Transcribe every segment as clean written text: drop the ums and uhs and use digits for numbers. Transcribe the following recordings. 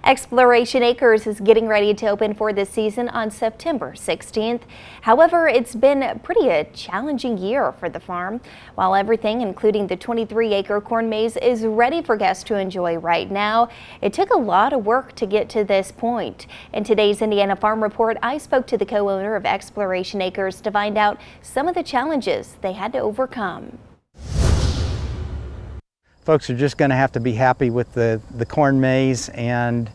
Exploration Acres is getting ready to open for this season on September 16th. However, it's been a challenging year for the farm. While everything, including the 23-acre corn maze, is ready for guests to enjoy right now, it took a lot of work to get to this point. In today's Indiana Farm Report, I spoke to the co-owner of Exploration Acres to find out some of the challenges they had to overcome. Folks are just going to have to be happy with the corn maze and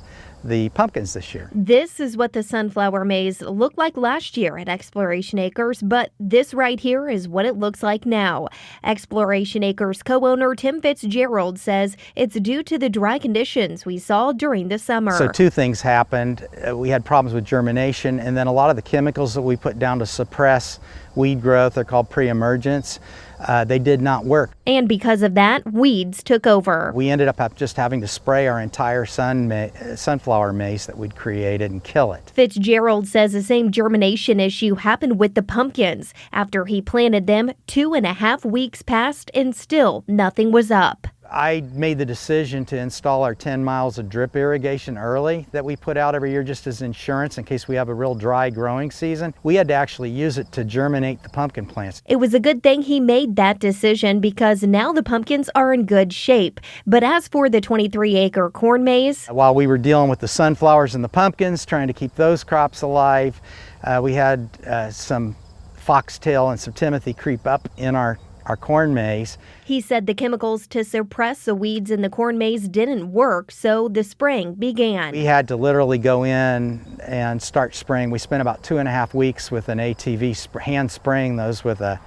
the pumpkins this year. This is what the sunflower maze looked like last year at Exploration Acres, but this right here is what it looks like now. Exploration Acres co-owner Tim Fitzgerald says it's due to the dry conditions we saw during the summer. So two things happened. We had problems with germination, and then a lot of the chemicals that we put down to suppress weed growth, they're called pre-emergents, they did not work. And because of that, weeds took over. We ended up just having to spray our entire sunflower maze that we'd created and kill it. Fitzgerald says the same germination issue happened with the pumpkins. After he planted them, 2.5 weeks passed and still nothing was up. I made the decision to install our 10 miles of drip irrigation early that we put out every year just as insurance in case we have a real dry growing season. We had to actually use it to germinate the pumpkin plants. It was a good thing he made that decision because now the pumpkins are in good shape. But as for the 23-acre corn maze, while we were dealing with the sunflowers and the pumpkins, trying to keep those crops alive, we had some foxtail and some timothy creep up in our corn maze. He said the chemicals to suppress the weeds in the corn maze didn't work, so the spraying began. We had to literally go in and start spraying. We spent about 2.5 weeks with an ATV hand spraying those with a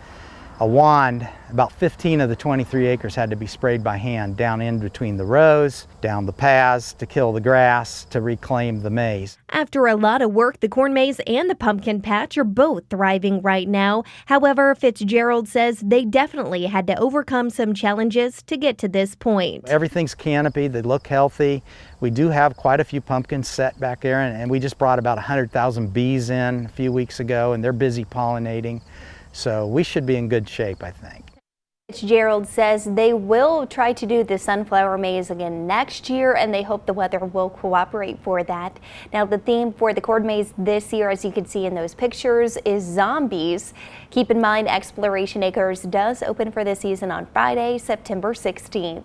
wand. About 15 of the 23 acres had to be sprayed by hand down in between the rows, down the paths to kill the grass, to reclaim the maze. After a lot of work, the corn maze and the pumpkin patch are both thriving right now. However, Fitzgerald says they definitely had to overcome some challenges to get to this point. Everything's canopied, they look healthy. We do have quite a few pumpkins set back there, and we just brought about 100,000 bees in a few weeks ago, and they're busy pollinating. So we should be in good shape, I think. Fitzgerald says they will try to do the sunflower maze again next year, and they hope the weather will cooperate for that. Now, the theme for the corn maze this year, as you can see in those pictures, is zombies. Keep in mind, Exploration Acres does open for the season on Friday, September 16th.